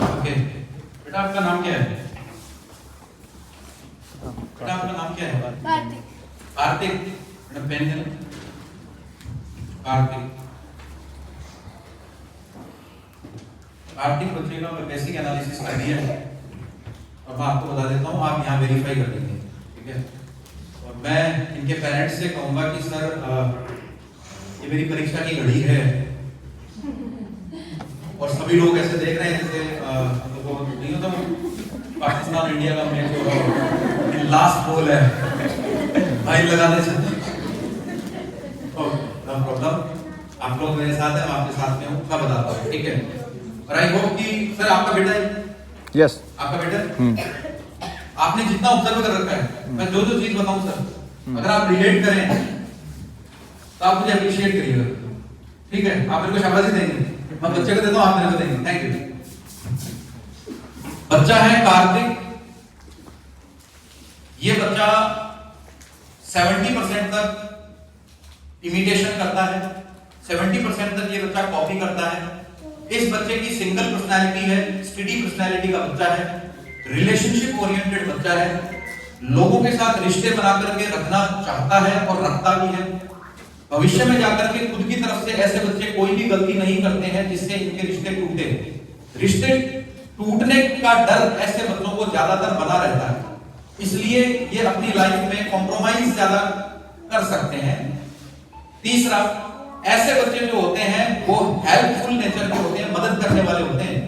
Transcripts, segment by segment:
Okay बेटा, आपका नाम क्या है? बेटा आपका नाम क्या है? कार्तिक। कार्तिक। बेटा पेन है ना? कार्तिक। कार्तिक बच्चे का बेसिक एनालिसिस कर दिया है और मैं आपको बता देता हूँ, आप यहाँ वेरीफाई कर देंगे, ठीक है? और मैं इनके पेरेंट्स से कहूँगा कि सर ये मेरी परीक्षा की घड़ी है और सभी लोग ऐसे देख रहे हैं जैसे हम लोगों को नहीं होता पाकिस्तान इंडिया का मैच हो रहा हो, लास्ट बॉल है, भाई लगाने चाहिए। नो प्रॉब्लम, आप लोग मेरे साथ हैं, मैं आपके साथ में हूँ, मैं बताता हूँ, ठीक है? और आई होप कि सर आपका बेटा है? यस। आपका बेटा आपने जितना ऑब्जर्व कर रखा है, मैं जो जो चीज बताऊं सर, अगर आप रिलेट करें तो आप मुझे अप्रिशिएट करिएगा, ठीक है? आप मेरे को शाबाशी देंगे, मैं बच्चे को देता हूं, आप मेरे को देंगे। Thank you. बच्चा है कार्तिक, ये बच्चा 70% तक इमिटेशन करता है, 70% तक ये बच्चा कॉपी करता है। इस बच्चे की सिंगल पर्सनालिटी है, स्टडी पर्सनालिटी का बच्चा है, रिलेशनशिप ओरिएंटेड बच्चा है, लोगों के साथ रिश्ते बना करके रखना चाहता है और रखता भी है। भविष्य में जाकर के खुद की तरफ से ऐसे बच्चे कोई भी गलती नहीं करते हैं जिससे इनके रिश्ते टूटे। रिश्ते टूटने का डर ऐसे बच्चों को ज्यादातर बना रहता है, इसलिए ये अपनी लाइफ में कॉम्प्रोमाइज ज्यादा कर सकते हैं। तीसरा, ऐसे बच्चे जो होते हैं वो हेल्पफुल नेचर के होते हैं, मदद करने वाले होते हैं।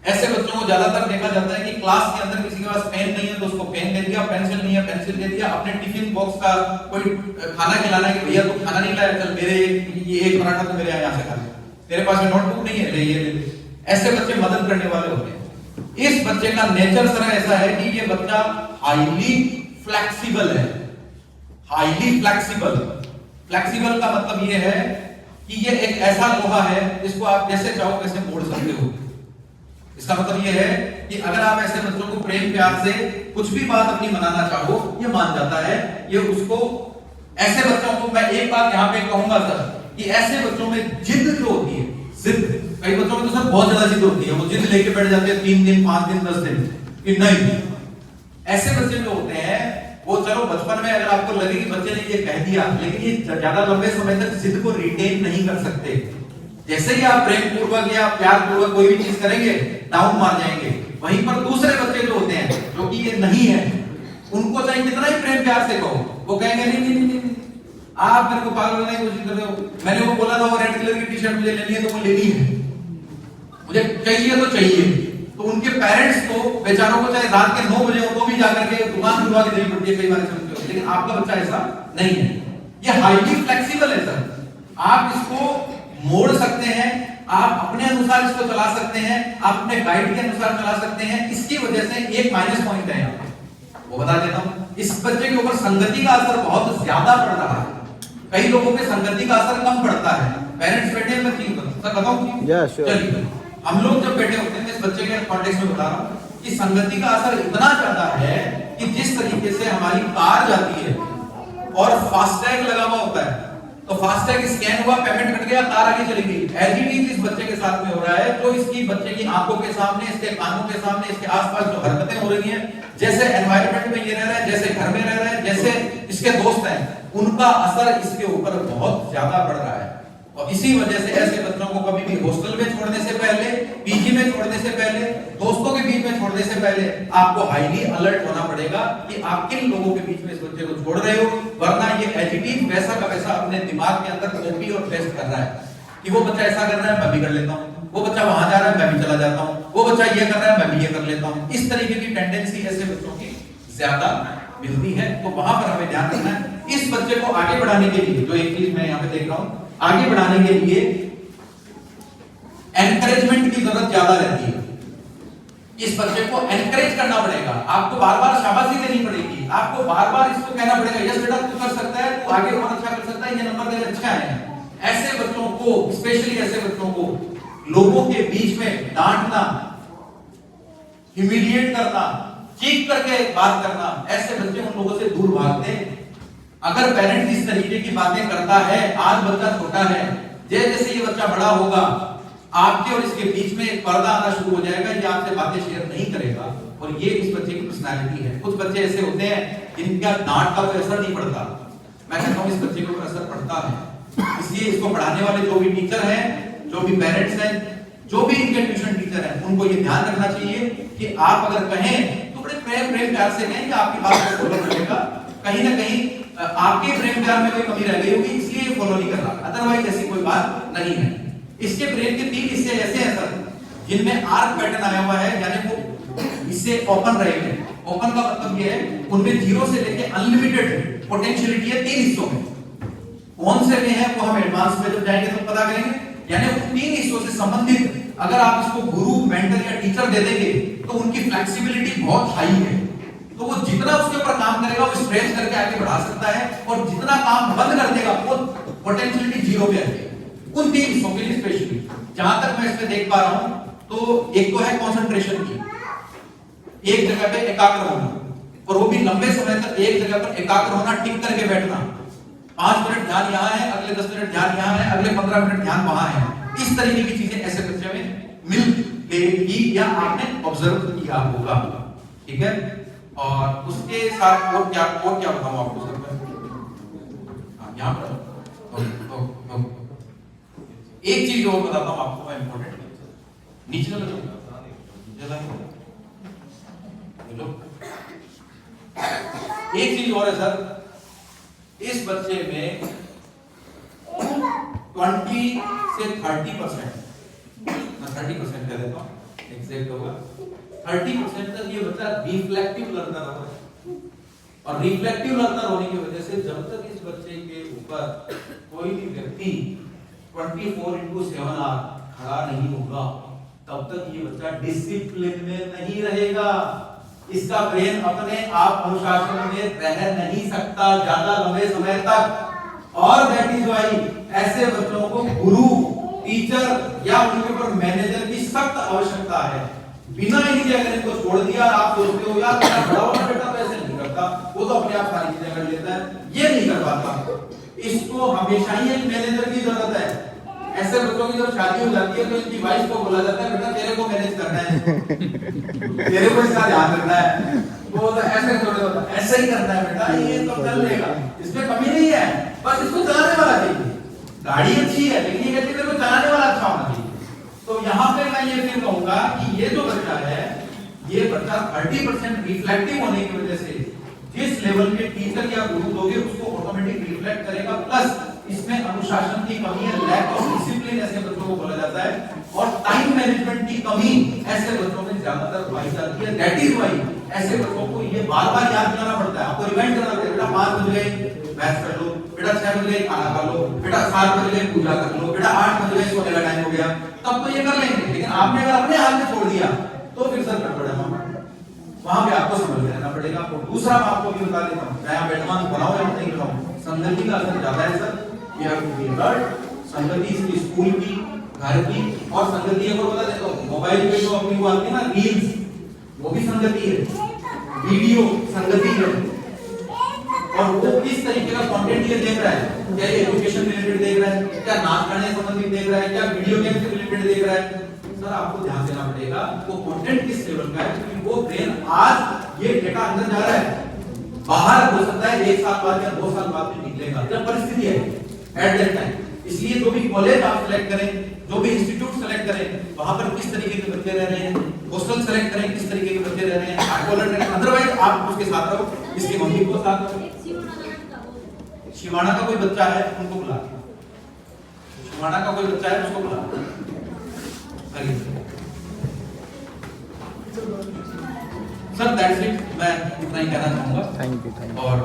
ऐसे बच्चों को ज्यादातर देखा जाता है कि क्लास के अंदर किसी के पास पेन नहीं है तो उसको पेन दे दिया, पेंसिल नहीं है पेंसिल दे दिया, अपने टिफिन बॉक्स का कोई खाना खिलाना है कि भैया तू खाना नहीं लाया, चल मेरे ये एक पराठा तो मेरे यहाँ से खा ले, तेरे पास में नोटबुक नहीं है, ले ये ले। ऐसे बच्चे मदद करने वाले होते हैं। इस बच्चे का नेचर सर ऐसा है कि ये बच्चा हाईली फ्लेक्सिबल है, हाईली फ्लेक्सिबल। फ्लेक्सिबल का मतलब ये है कि ये एक ऐसा लोहा है जिसको आप जैसे चाहो वैसे मोड़ सकते हो। इसका मतलब ये है कि अगर आप ऐसे बच्चों को प्रेम प्यार से कुछ भी बात अपनी मनाना चाहो, ये मान जाता है। ये उसको ऐसे बच्चों को मैं एक बात यहाँ पे कहूंगा सर कि ऐसे बच्चों में जिद जो होती है, जिद, कई बच्चों में तो सर बहुत ज्यादा जिद होती है, वो जिद लेके बैठ जाते हैं 3 दिन 5 दिन 10 दिन कि नहीं। ऐसे बच्चे जो होते हैं वो चलो बचपन में अगर आपको लगे कि बच्चे ने ये कह दिया, लेकिन ये ज्यादा लंबे समय तक जिद को रिटेन नहीं कर सकते। जैसे ही आप प्रेम पूर्वक या प्यार पूर्वक कोई भी चीज करेंगे, डाउन मार जाएंगे। वहीं पर दूसरे बच्चे जो होते हैं जो कि ये नहीं है, उनको चाहे कितना ही प्रेम प्यार से कहो, वो कहेंगे नहीं नहीं नहीं, नहीं। आप मेरे को पागल बनाने की कोशिश कर रहे हो, मैंने वो बोला था वो रेड कलर की टी शर्ट मुझे लेनी है तो वो लेनी है, मुझे चाहिए तो चाहिए। तो उनके पेरेंट्स को बेचारों को चाहे रात के 9 बजे हो तो भी जाकर के दुकान खुलवा के देनी पड़ती है कई बार समझते हो, लेकिन आपका बच्चा ऐसा नहीं है। ये हाईली फ्लेक्सिबल है सर, आप इसको मोड़ सकते हैं, आप अपने अनुसार इसको चला सकते हैं, आप अपने गाइड के अनुसार चला सकते हैं। इसकी वजह से एक माइनस पॉइंट है यहाँ, वो बता देता हूँ। इस बच्चे के ऊपर संगति का असर बहुत ज्यादा पड़ रहा है, कई लोगों पे संगति का असर कम पड़ता है। पेरेंट्स बैठे हैं, मैं ठीक बताऊं? चलिए, हम लोग जब बैठे होते हैं, इस बच्चे के कॉन्टेक्स्ट में बता रहा हूं कि संगति का असर इतना ज्यादा है कि जिस तरीके से हमारी कार जाती है और फास्टैग लगा हुआ होता है, तो फास्टैग स्कैन हुआ, पेमेंट कट गया, कार आगे चली गई। एज इट इज इस बच्चे के साथ में हो रहा है। तो इसकी बच्चे की आंखों के सामने, इसके कानों के सामने, इसके आसपास जो हरकतें हो रही हैं, जैसे एनवायरनमेंट में ये रह रहा है, जैसे घर में रह रहा है, जैसे इसके दोस्त हैं, उनका असर इसके ऊपर बहुत ज्यादा पड़ रहा है। और इसी वजह से ऐसे बच्चों को कभी भी हॉस्टल में छोड़ने से पहले, पीजी में छोड़ने से पहले, दोस्तों के बीच में छोड़ने से पहले आपको हाईली अलर्ट होना पड़ेगा कि आप किन लोगों के बीच में इस बच्चे को छोड़ रहे हो, वरना ये एजिटिव वैसा का वैसा अपने दिमाग के अंदर कॉपी और पेस्ट कर रहा है कि वो बच्चा ऐसा कर रहा है मैं भी कर लेता हूँ, वो बच्चा वहां जा रहा है मैं भी चला जाता हूँ, वो बच्चा ये कर रहा है मैं भी ये कर लेता हूँ। इस तरीके की टेंडेंसी ऐसे बच्चों की ज्यादा मिलती है, तो वहां पर हमें ध्यान रखना है। इस बच्चे को आगे बढ़ाने के लिए जो एक चीज मैं यहाँ पे देख रहा हूँ, आगे बढ़ाने के लिए एनकरेजमेंट की जरूरत ज्यादा रहती है। इस बच्चे को एनकरेज करना पड़ेगा, आपको बार-बार शाबाशी देनी पड़ेगी, आपको बार-बार इसको कहना पड़ेगा यस बेटा तू कर सकता है, तू आगे और अच्छा कर सकता है, ये नंबर तेरे अच्छे आए हैं। ऐसे बच्चों को, स्पेशली ऐसे बच्चों को लोगों के बीच में डांटना, ह्यूमिलिएट करना, चीख करके बात करना, ऐसे बच्चे उन लोगों से दूर भागते हैं। अगर पेरेंट्स इस तरीके की बातें करता है, आज बच्चा छोटा है, जैसे जैसे ये बच्चा बड़ा होगा आपके और इसके बीच में एक पर्दा आना शुरू हो जाएगा, ये आपसे बातें शेयर नहीं करेगा, और ये इस बच्चे की पर्सनालिटी है। कुछ बच्चे ऐसे होते हैं जिनका डांट का कोई असर नहीं पड़ता, मैं कहता हूँ इस बच्चे के ऊपर असर पड़ता है। इसलिए इसको पढ़ाने वाले जो भी टीचर हैं, जो भी पेरेंट्स हैं, जो भी इनके ट्यूशन टीचर हैं, उनको ये ध्यान रखना चाहिए कि आप अगर कहें तो बड़े प्रेम प्यार से कहें कि आपकी बात को फॉलो करेगा। कहीं ना कहीं आपके प्रेम प्यार में कोई कमी रह गई होगी, इसलिए फॉलो नहीं कर रहा, अदरवाइज ऐसी कोई बात नहीं है। इसके ब्रेन के 3 हिस्से ऐसे हैं सर, जिनमें आर्क पैटर्न आया हुआ है, यानी वो इससे ओपन रहेंगे। ओपन का मतलब ये है उनमें 0 से लेके अनलिमिटेड पोटेंशियलिटी है 3 हिस्सों में। कौन से में है वो हम एडवांस में जब जाएंगे तो पता करेंगे। यानी उन 3 हिस्सों से संबंधित अगर आप इसको गुरु, मेंटर या टीचर दे देंगे तो उनकी फ्लेक्सिबिलिटी बहुत हाई है। तो वो जितना उसके ऊपर काम करेगा वो स्ट्रेच करके आगे बढ़ा सकता है, और जितना काम बंद कर देगा वो पोटेंशियलिटी 0 पे आएगी। उन 3 हिस्सों के लिए स्पेशली जहां तक मैं इसमें देख पा रहा हूं, तो एक तो है कंसंट्रेशन की, एक जगह पे एकाग्र होना, और वो भी लंबे समय तक एक जगह पर एकाग्र होना, टिक करके बैठना। 5 मिनट ध्यान यहाँ है, अगले 10 मिनट ध्यान यहाँ है, अगले 15 मिनट ध्यान वहां है। इस तरीके की चीजें ऐसे बच्चे में मिल लेगी या आपने ऑब्जर्व किया होगा, ठीक है। और उसके साथ और क्या बताऊं आपको सर मैं, यहाँ पर एक चीज और बताता हूँ आपको, इंपॉर्टेंट, नीचे चलो एक चीज और है सर, इस बच्चे में 20 से 30%, मैं 30% कह देता हूँ, एग्जैक्ट होगा 30% तक ये बच्चा रिफ्लेक्टिव लर्नर होगा। और रिफ्लेक्टिव लर्नर होने की वजह से जब तक इस बच्चे के ऊपर कोई भी व्यक्ति 24/7 खड़ा नहीं होगा, तब तक ये बच्चा डिसिप्लिन में नहीं रहेगा। इसका ब्रेन अपने आप अनुशासन में रह नहीं सकता ज्यादा लंबे समय तक। और दैट इज व्हाई ऐसे बच्चों को गुरु, टीचर या उनके ऊपर मैनेजर की सख्त आवश्यकता है। बिना इनके अगर इनको छोड़ दिया, आप सोचते हो यार मेरा बड़ा वाला बेटा तो ऐसे नहीं करता, वो तो अपने आप सारी चीजें कर लेता है, ये नहीं कर पाता। इसको हमेशा ही एक मैनेजर की जरूरत है। ऐसे बच्चों की जब शादी हो जाती है तो इनकी वाइफ को बोला जाता है बेटा तेरे को मैनेज करना है, तेरे को इसका ध्यान रखना है, वो तो ऐसे थोड़े होता है, ऐसे ही करना है बेटा, ये तो कर लेगा, इसमें कमी नहीं है, बस इसको चलाने वाला चाहिए। गाड़ी अच्छी है लेकिन ये कहती है तेरे को चलाने वाला अच्छा होना चाहिए। तो यहाँ पे मैं ये फिर कहूंगा कि ये जो बच्चा है, ये बच्चा 30% रिफ्लेक्टिव होने की वजह से जिस लेवल पे टीचर या गुरु दोगे उसको ऑटोमेटिक रिफ्लेक्ट करेगा। प्लस इसमें अनुशासन की कमी है, लैक ऑफ डिसिप्लिन ऐसे बच्चों को बोला जाता है, और टाइम मैनेजमेंट की कमी ऐसे बच्चों में ज्यादातर पाई जाती है। दैट इज व्हाई ऐसे बच्चों को ये बार-बार याद दिलाना पड़ता है, आपको रिमाइंड करना पड़ता है, बेटा 5 बज गए बहस कर लो, बेटा 6 बज गए खाना खा लो, बेटा 7 बज गए पूजा कर लो, बेटा 8 बज गए सोने का टाइम हो गया, तब तो ये कर लेंगे। लेकिन आपने अगर अपने हाथ में छोड़ दिया तो फिर सर गड़बड़ है, वहां पे आपको समझ लेना पड़ेगा। दूसरा मैं आपको भी बता देता हूं, मैं बैठमान बनाऊं या नहीं बनाऊं, संगति का असर ज्यादा है sir. You have to be alert. संगति इसकी स्कूल की, घर की, और संगति एक और बता देता हूं, मोबाइल पे जो अपनी वो आती है ना रील्स, वो भी संगति है, वीडियो संगति है। और वो किस तरीके का कंटेंट ये देख रहा है, क्या एजुकेशन रिलेटेड देख रहा है, क्या नाच गाने संबंधित देख रहा है, क्या वीडियो गेम से रिलेटेड देख रहा है, सर आपको ध्यान देना पड़ेगा वो कंटेंट किस लेवल का है। क्योंकि वो ब्रेन आज ये डेटा अंदर जा रहा है, बाहर हो सकता है 1 साल बाद या 2 साल बाद में निकलेगा, जब परिस्थिति है एट दैट टाइम। इसलिए जो भी कॉलेज आप सेलेक्ट करें, जो भी इंस्टीट्यूट सेलेक्ट करें, वहां पर किस तरीके के बच्चे रह रहे हैं, हॉस्टल सेलेक्ट करें किस तरीके के बच्चे रह रहे हैं, अदरवाइज आप उसके साथ रहो, इसकी मम्मी को साथ रहो। शिवाना का कोई बच्चा है उनको बुला, शिवाना का कोई बच्चा है उसको बुला। सर दैट्स इट, मैं इतना ही कहना चाहूंगा। Thank you. और